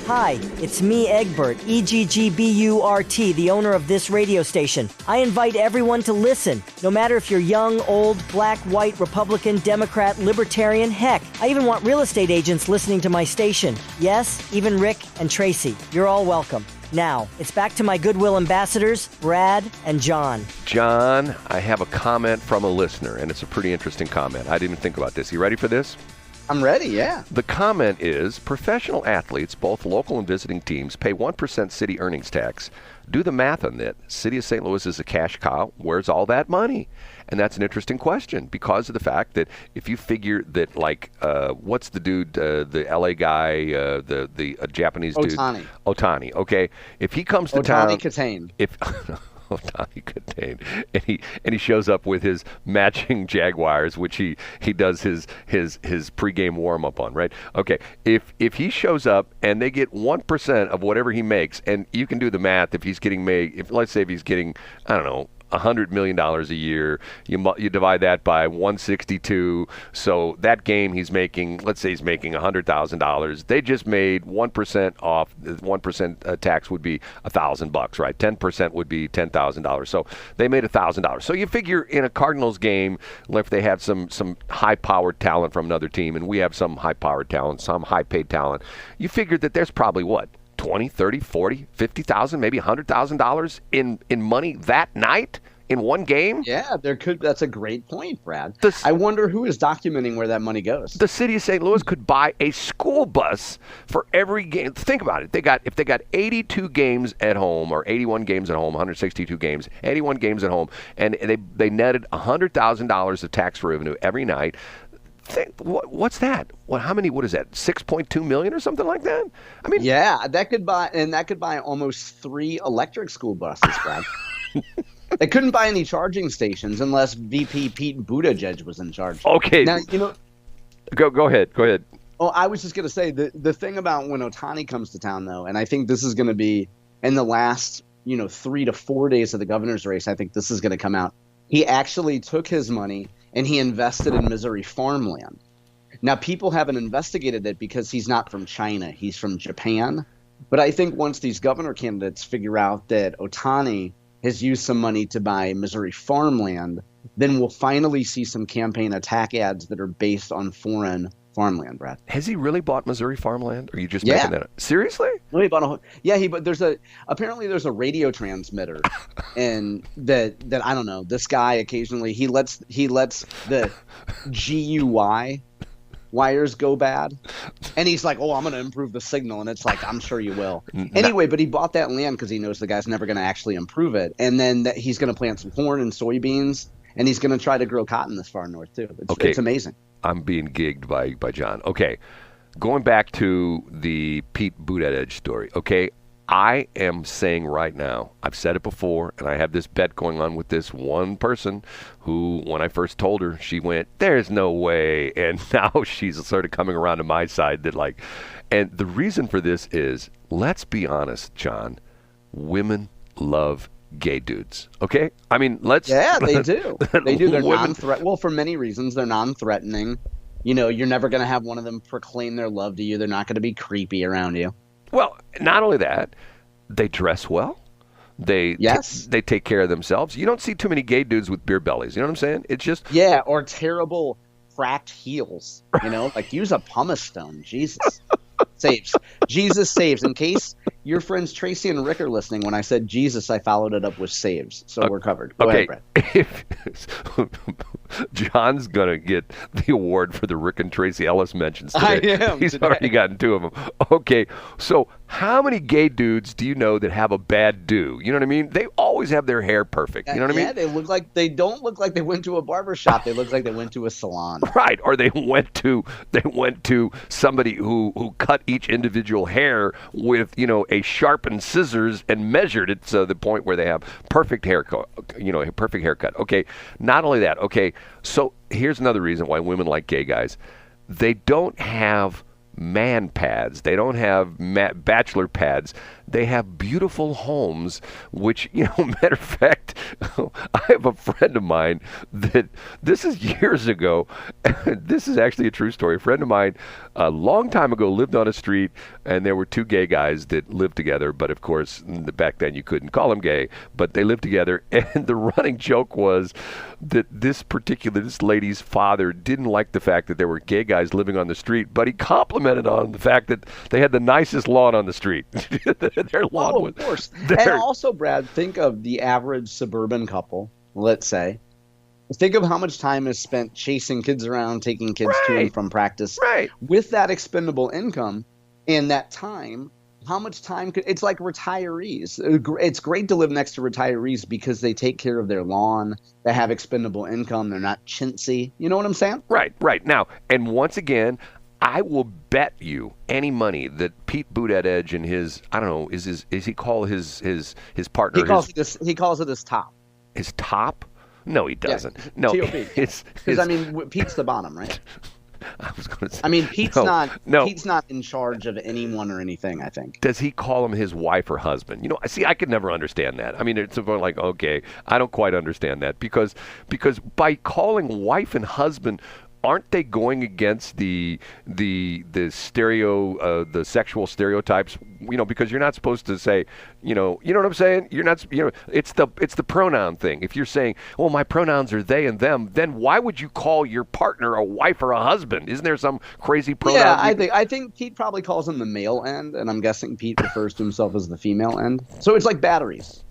Hi, it's me, Egbert, E-G-G-B-U-R-T, the owner of this radio station. I invite everyone to listen, no matter if you're young, old, black, white, Republican, Democrat, Libertarian, heck, I even want real estate agents listening to my station. Yes, even Rick and Tracy. You're all welcome. Now, it's back to my Goodwill ambassadors, Brad and John. John, I have a comment from a listener, and it's a pretty interesting comment. I didn't think about this. You ready for this? I'm ready, yeah. The comment is, professional athletes, both local and visiting teams, pay 1% city earnings tax. Do the math on that. City of St. Louis is a cash cow. Where's all that money? And that's an interesting question because of the fact that if you figure that, like, what's the dude, the L.A. guy, the Japanese dude? Ohtani. Okay. If he comes to town. Ohtani Ohtani contained, and he shows up with his matching Jaguars, which he does his pregame warm up on, right? Okay, if he shows up and they get 1% of whatever he makes, and you can do the math, if he's getting let's say if he's getting, I don't know, $100 million a year, you divide that by 162, so that game he's making, let's say he's making $100,000, they just made 1% off, 1% tax would be $1,000, right? 10% would be $10,000, so they made $1,000. So you figure in a Cardinals game, if they have some high-powered talent from another team, and we have some high-powered talent, some high-paid talent, you figure that there's probably what? 20, 30, 40, 50,000, maybe $100,000 in money that night in one game? Yeah, that's a great point, Brad. I wonder who is documenting where that money goes. The city of St. Louis could buy a school bus for every game. Think about it. If they got 82 games at home or 81 games at home, 162 games, 81 games at home, and they netted $100,000 of tax revenue every night. What's that? What is that? 6.2 million or something like that? I mean, yeah, that could buy almost 3 electric school buses, Brad. They couldn't buy any charging stations unless VP Pete Buttigieg was in charge. Okay. Now, go ahead. Oh, I was just going to say the thing about when Ohtani comes to town, though, and I think this is going to be in the last 3 to 4 days of the governor's race. I think this is going to come out. He actually took his money and he invested in Missouri farmland. Now, people haven't investigated it because he's not from China. He's from Japan. But I think once these governor candidates figure out that Ohtani has used some money to buy Missouri farmland, then we'll finally see some campaign attack ads that are based on foreign farmland, Brad. Has he really bought Missouri farmland? Or are you just making that up? Seriously? No, he bought but apparently there's a radio transmitter and that I don't know. This guy occasionally he lets the GUI wires go bad. And he's like, "Oh, I'm going to improve the signal." And it's like, "I'm sure you will." Anyway, but he bought that land because he knows the guy's never going to actually improve it. And then he's going to plant some corn and soybeans, and he's going to try to grow cotton this far north too. It's amazing. I'm being gigged by John. Okay, going back to the Pete Buttigieg story. Okay, I am saying right now, I've said it before, and I have this bet going on with this one person who, when I first told her, she went, "There's no way," and now she's sort of coming around to my side and the reason for this is, let's be honest, John, women love gay dudes. Okay? I mean, Yeah, they do. They do. They're non-threatening. Well, for many reasons, they're non-threatening. You're never going to have one of them proclaim their love to you. They're not going to be creepy around you. Well, not only that, they dress well. They take care of themselves. You don't see too many gay dudes with beer bellies. You know what I'm saying? It's just... Yeah, or terrible cracked heels. Like use a pumice stone. Jesus. Saves. Jesus saves. In case your friends Tracy and Rick are listening, when I said Jesus, I followed it up with saves. So we're covered. Go ahead, Brett. John's going to get the award for the Rick and Tracy Ellis mentions today. I am. He's already gotten 2 of them. Okay, so how many gay dudes do you know that have a bad do? You know what I mean? They always have their hair perfect. You know what I mean? Yeah, they don't look like they went to a barber shop. They look like they went to a salon. Right, or they went to somebody who cut each individual hair with, a sharpened scissors and measured it to the point where they have perfect haircut, a perfect haircut. Okay, not only that, okay, so here's another reason why women like gay guys. They don't have man pads. They don't have bachelor pads. they have beautiful homes, which, matter of fact, I have a friend of mine that, this is years ago, this is actually a true story. A friend of mine, a long time ago, lived on a street, and there were two gay guys that lived together, but of course, back then you couldn't call them gay, but they lived together, and the running joke was that this lady's father didn't like the fact that there were gay guys living on the street, but he complimented on the fact that they had the nicest lawn on the street. Their lawn was, of course. And also, Brad, think of the average suburban couple, let's say. Think of how much time is spent chasing kids around, taking kids to and from practice. Right. With that expendable income and that time, how much time it's like retirees. It's great to live next to retirees because they take care of their lawn. They have expendable income. They're not chintzy. You know what I'm saying? Right. Now, and once again, I will bet you any money that Pete Buttigieg and his, I don't know, is he call his partner? He calls it his top. His top? No, he doesn't. Yeah, no, TOP. Because Pete's the bottom, right? I was going to say. I mean, Pete's not in charge of anyone or anything, I think. Does he call him his wife or husband? See, I could never understand that. I mean, it's like, okay, I don't quite understand that because by calling wife and husband, aren't they going against the sexual stereotypes? Because you're not supposed to say, you know what I'm saying? You're not, it's the pronoun thing. If you're saying, well, my pronouns are they and them, then why would you call your partner a wife or a husband? Isn't there some crazy pronoun? Yeah, I think Pete probably calls him the male end, and I'm guessing Pete refers to himself as the female end. So it's like batteries.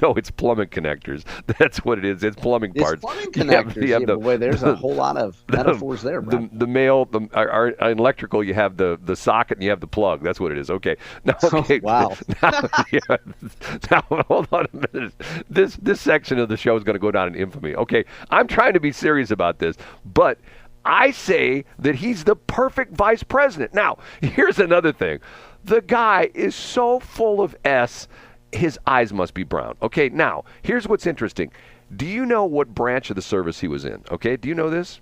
No, it's plumbing connectors. That's what it is. It's plumbing parts. Plumbing connectors. Boy, there's a whole lot of metaphors there, bro. The male, our electrical, you have the socket and you have the plug. That's what it is. Okay. Now, okay. Wow. Now, hold on a minute. This section of the show is going to go down in infamy. Okay. I'm trying to be serious about this, but I say that he's the perfect vice president. Now, here's another thing. The guy is so full of S. His eyes must be brown. Okay, now, here's what's interesting. Do you know what branch of the service he was in? Okay, do you know this?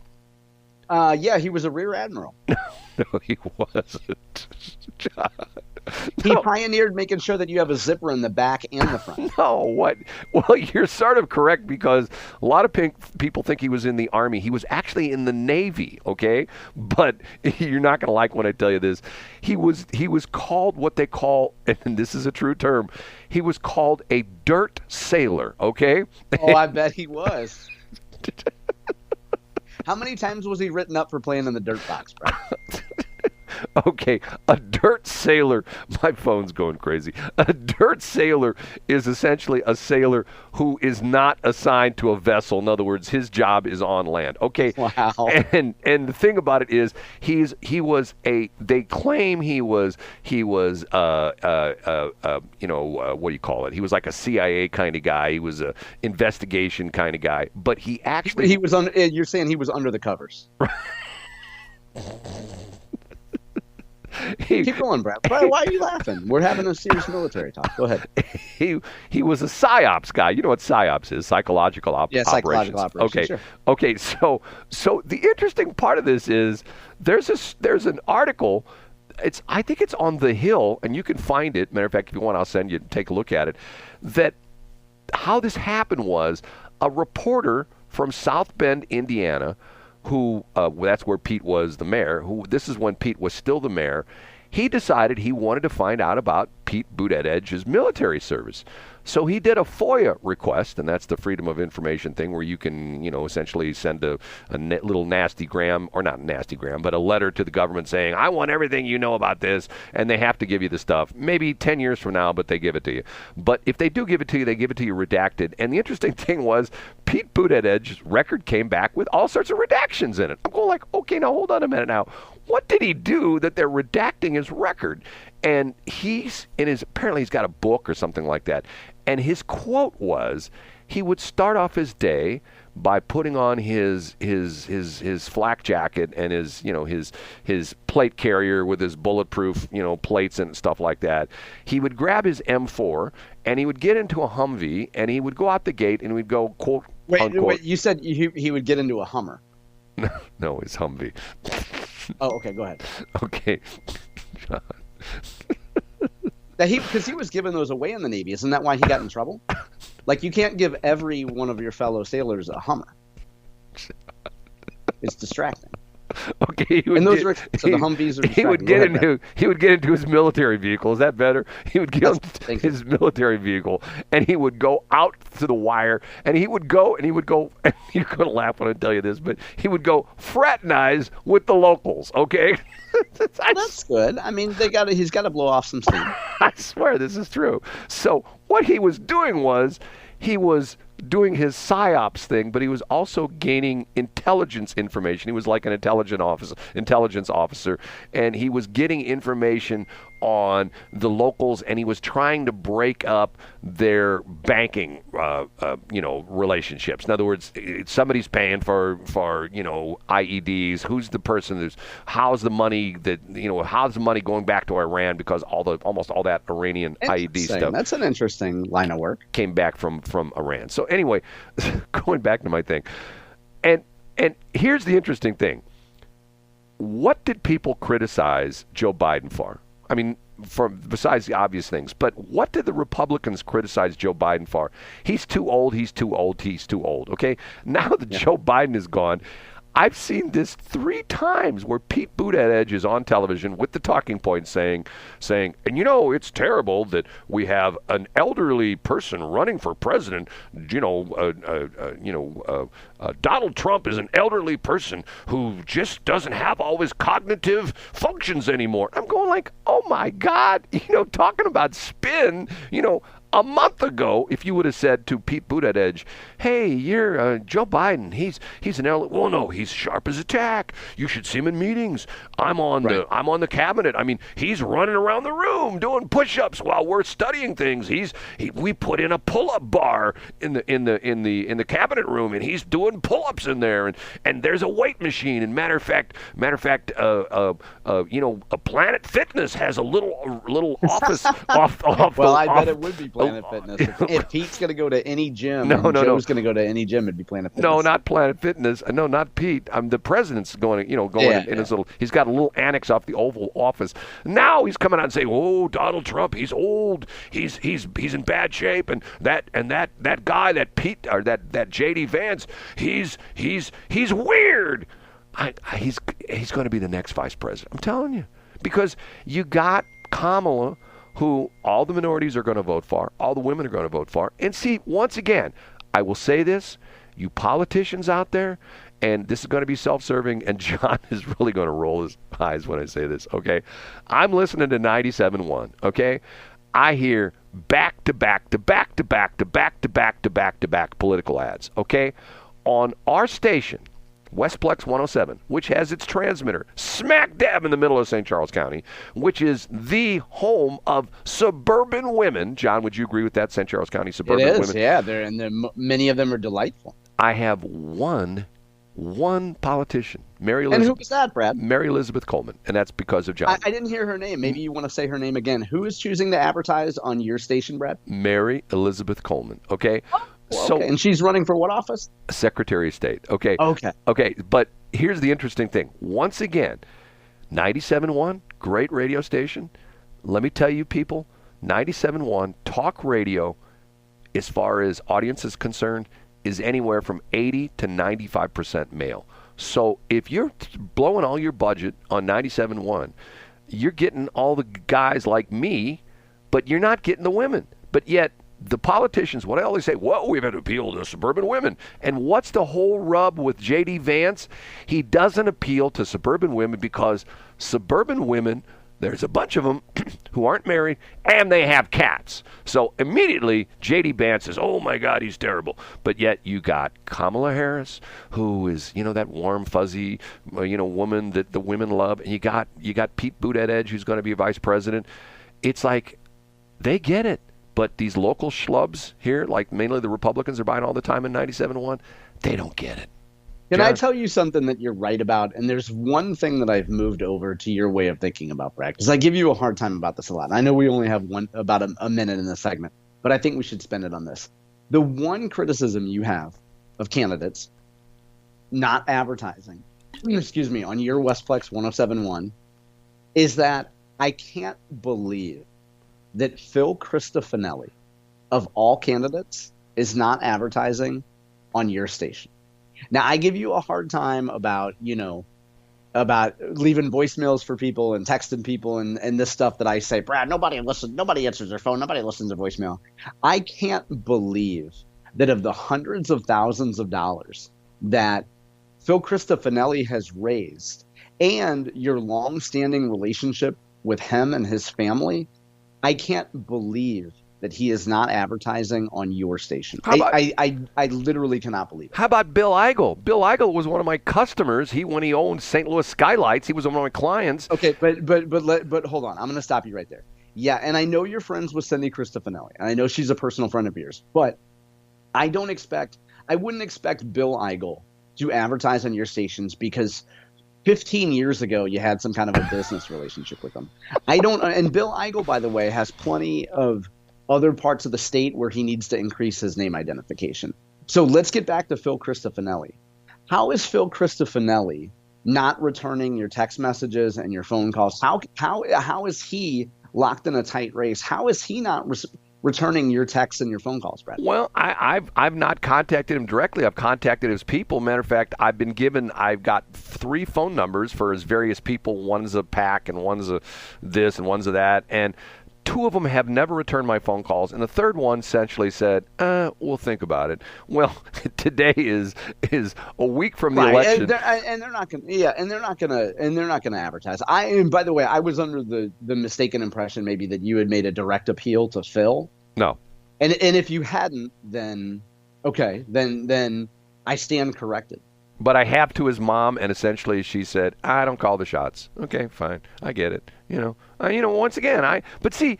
Yeah, he was a rear admiral. No, he wasn't. John. He pioneered making sure that you have a zipper in the back and the front. No, what? Well, you're sort of correct because a lot of people think he was in the Army. He was actually in the Navy, okay? But you're not going to like when I tell you this. He was called what they call, and this is a true term, he was called a dirt sailor, okay? Oh, I bet he was. How many times was he written up for playing in the dirt box, bro? Okay, a dirt sailor, my phone's going crazy. A dirt sailor is essentially a sailor who is not assigned to a vessel. In other words, his job is on land. Okay. Wow. And the thing about it is they claim he was what do you call it? He was like a CIA kind of guy. He was a investigation kind of guy, but he actually you're saying he was under the covers. Keep going, Brad. Why are you laughing? We're having a serious military talk. Go ahead. He was a psyops guy. You know what psyops is? Psychological operations. Psychological operations. Okay. Sure. Okay. So the interesting part of this is there's an article. I think it's on The Hill, and you can find it. Matter of fact, if you want, I'll send you. Take a look at it. That how this happened was a reporter from South Bend, Indiana, who that's where Pete was the mayor. This is when Pete was still the mayor. He decided he wanted to find out about Pete Buttigieg's military service. So he did a FOIA request, and that's the Freedom of Information thing where you can, essentially send a little nastygram, or not nastygram, but a letter to the government saying, I want everything you know about this, and they have to give you the stuff. Maybe 10 years from now, but they give it to you. But if they do give it to you, they give it to you redacted. And the interesting thing was Pete Buttigieg's record came back with all sorts of redactions in it. I'm going like, okay, now hold on a minute now. What did he do that they're redacting his record? And apparently he's got a book or something like that. And his quote was, he would start off his day by putting on his flak jacket and his plate carrier with his bulletproof, plates and stuff like that. He would grab his M4 and he would get into a Humvee and he would go out the gate and we'd go, quote, unquote. Wait, you said he would get into a Hummer. No, it's Humvee. Oh, okay, go ahead. Okay. John. Because he was giving those away in the Navy. Isn't that why he got in trouble? Like, you can't give every one of your fellow sailors a Hummer. It's distracting. Okay, the Humvees are distracting. He would get into his military vehicle. Is that better? He would get into his military vehicle, and he would go out to the wire, and he would go, and you're going to laugh when I tell you this, but he would go fraternize with the locals, okay? That's good. I mean, he's got to blow off some steam. I swear this is true. So what he was doing was he was doing his psyops thing, but he was also gaining intelligence information. He was like an intelligence officer, and he was getting information on the locals, and he was trying to break up their banking, relationships. In other words, somebody's paying for IEDs. Who's the person? How's the money going back to Iran, because almost all that Iranian IED stuff. That's an interesting line of work. Came back from Iran. So anyway, going back to my thing, and here's the interesting thing. What did people criticize Joe Biden for? I mean, besides the obvious things, but what did the Republicans criticize Joe Biden for? He's too old, he's too old, he's too old, okay? Now that Joe Biden is gone, I've seen this 3 times where Pete Buttigieg is on television with the talking points saying, and it's terrible that we have an elderly person running for president. Donald Trump is an elderly person who just doesn't have all his cognitive functions anymore. I'm going like, oh my God, talking about spin, a month ago, if you would have said to Pete Buttigieg, "Hey, you're Joe Biden. He's an elderly." Well, no, he's sharp as a tack. You should see him in meetings. I'm on the cabinet. I mean, he's running around the room doing push-ups while we're studying things. We put in a pull-up bar in the cabinet room, and he's doing pull-ups in there. And there's a weight machine. And matter of fact, Planet Fitness has a little office off. Well, I bet it would be Planet Fitness. If Pete's going to go to any gym, Joe's going to go to any gym, it'd be Planet Fitness. No, not Planet Fitness. No, not Pete. The president's going in his little. He's got a little annex off the Oval Office. Now he's coming out and saying, "Oh, Donald Trump, he's old. He's in bad shape, and that guy, that Pete or that JD Vance, he's weird." He's going to be the next vice president. I'm telling you, because you got Kamala, who all the minorities are going to vote for, all the women are going to vote for. And see, once again, I will say this, you politicians out there, and this is going to be self-serving, and John is really going to roll his eyes when I say this, okay? I'm listening to 97.1, okay? I hear back-to-back political ads, okay? On our station, Westplex 107, which has its transmitter smack dab in the middle of St. Charles County, which is the home of suburban women. John, would you agree with that? St. Charles County suburban women? It is, yeah. Many of them are delightful. I have one politician, Mary Elizabeth. And who was that, Brad? Mary Elizabeth Coleman, and that's because of John. I didn't hear her name. Maybe you want to say her name again. Who is choosing to advertise on your station, Brad? Mary Elizabeth Coleman, okay? So, and she's running for what office? Secretary of State. Okay. Okay. But here's the interesting thing. Once again, 97.1, great radio station. Let me tell you, people, 97.1 talk radio, as far as audience is concerned, is anywhere from 80 to 95% male. So if you're blowing all your budget on 97.1, you're getting all the guys like me, but you're not getting the women. But yet, the politicians, what I always say, well, we've had to appeal to suburban women. And what's the whole rub with J.D. Vance? He doesn't appeal to suburban women because suburban women, there's a bunch of them who aren't married, and they have cats. So immediately, J.D. Vance says, oh, my God, he's terrible. But yet you got Kamala Harris, who is, that warm, fuzzy, woman that the women love. And you got Pete Buttigieg, who's going to be vice president. It's like they get it. But these local schlubs here, like mainly the Republicans are buying all the time in 97.1, they don't get it. Can I tell you something that you're right about? And there's one thing that I've moved over to your way of thinking about, Brad, because I give you a hard time about this a lot. I know we only have about a minute in this segment, but I think we should spend it on this. The one criticism you have of candidates not advertising, on your Westplex 107.1 is that I can't believe that Phil Christofanelli, of all candidates, is not advertising on your station. Now, I give you a hard time about leaving voicemails for people and texting people and this stuff that I say, Brad, nobody answers their phone, nobody listens to voicemail. I can't believe that of the hundreds of thousands of dollars that Phil Christofanelli has raised and your long-standing relationship with him and his family, I can't believe that he is not advertising on your station. I literally cannot believe it. How about Bill Eigel? Bill Eigel was one of my customers. When he owned St. Louis Skylights, he was one of my clients. Okay, but hold on. I'm going to stop you right there. Yeah, and I know you're friends with Cindy Christofanelli, and I know she's a personal friend of yours, but I wouldn't expect Bill Eigel to advertise on your stations because 15 years ago you had some kind of a business relationship with him. And Bill Eigel, by the way, has plenty of other parts of the state where he needs to increase his name identification. So let's get back to Phil Christofanelli. How is Phil Christofanelli not returning your text messages and your phone calls? How is he locked in a tight race? How is he not returning your texts and your phone calls, Brad? Well, I've not contacted him directly. I've contacted his people. Matter of fact, I've got 3 phone numbers for his various people. One's a PAC and one's a this and one's a that. And 2 of them have never returned my phone calls, and the third one essentially said, "We'll think about it." Well, today is a week from the election, and they're not gonna advertise. And by the way, I was under the mistaken impression maybe that you had made a direct appeal to Phil. No, and if you hadn't, then okay, then I stand corrected. But I have to his mom, and essentially she said, "I don't call the shots." Okay, fine, I get it. Once again, but see,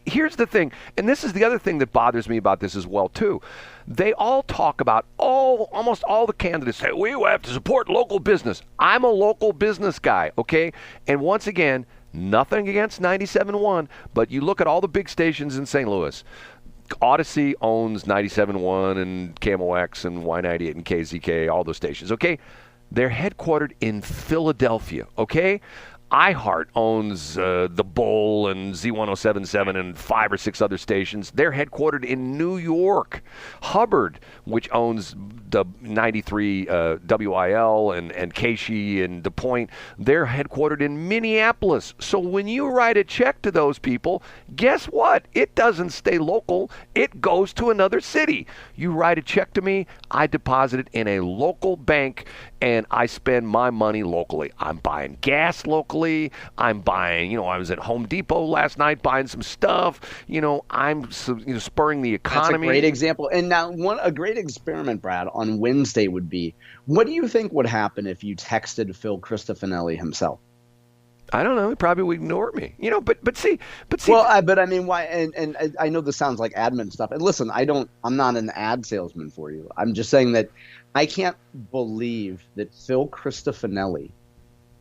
here's the thing, and this is the other thing that bothers me about this as well too. They all talk about almost all the candidates say we have to support local business. I'm a local business guy, okay? And once again, nothing against 97.1, but you look at all the big stations in St. Louis. Odyssey owns 97.1 and KMOX and Y98 and KZK, all those stations, okay? They're headquartered in Philadelphia, okay? iHeart owns The Bull and Z1077 and 5 or 6 other stations. They're headquartered in New York. Hubbard, which owns the 93 WIL and KSHE and The Point, they're headquartered in Minneapolis. So when you write a check to those people, guess what? It doesn't stay local. It goes to another city. You write a check to me, I deposit it in a local bank, and I spend my money locally. I'm buying gas locally. I'm buying, I was at Home Depot last night buying some stuff. I'm spurring the economy. That's a great example. And now a great experiment, Brad, on Wednesday would be, what do you think would happen if you texted Phil Christofanelli himself? I don't know. He probably would ignore me. But see. Well, but I mean, why? And I know this sounds like admin stuff. And listen, I'm not an ad salesman for you. I'm just saying that I can't believe that Phil Christofanelli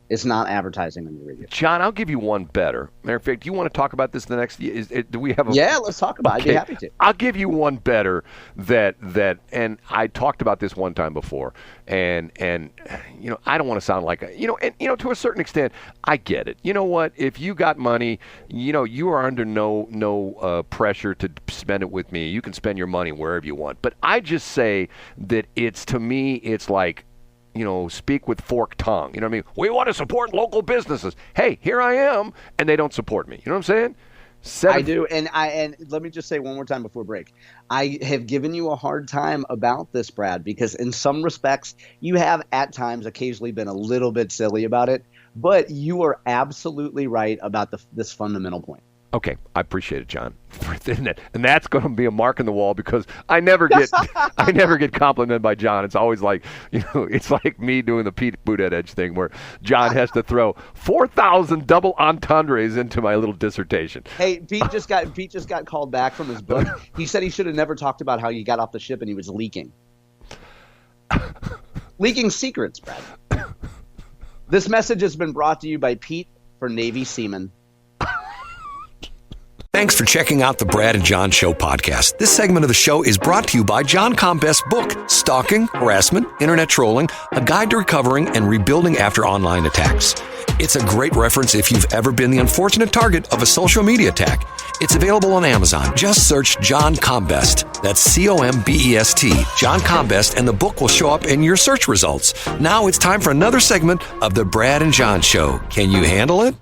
is not advertising on the radio. John, I'll give you one better. Matter of fact, do you want to talk about this the next year? Do we have a... Yeah, let's talk about it. Okay. I'd be happy to. I'll give you one better that and I talked about this one time before, and I don't want to sound like to a certain extent, I get it. You know what? If you got money, you are under no pressure to spend it with me. You can spend your money wherever you want. But I just say that to me, it's like, speak with forked tongue. You know what I mean? We want to support local businesses. Hey, here I am, and they don't support me. You know what I'm saying? I do, and let me just say one more time before break. I have given you a hard time about this, Brad, because in some respects, you have at times occasionally been a little bit silly about it, but you are absolutely right about this fundamental point. Okay, I appreciate it, John. And that's going to be a mark on the wall because I never get complimented by John. It's always like, it's like me doing the Pete Buttigieg thing where John has to throw 4,000 double entendres into my little dissertation. Hey, Pete just got called back from his book. He said he should have never talked about how he got off the ship and he was leaking. Leaking secrets, Brad. This message has been brought to you by Pete for Navy Seamen. Thanks for checking out the Brad and John Show podcast. This segment of the show is brought to you by John Combest's book, Stalking, Harassment, Internet Trolling, A Guide to Recovering and Rebuilding After Online Attacks. It's a great reference if you've ever been the unfortunate target of a social media attack. It's available on Amazon. Just search John Combest. That's Combest, John Combest, and the book will show up in your search results. Now it's time for another segment of the Brad and John Show. Can you handle it?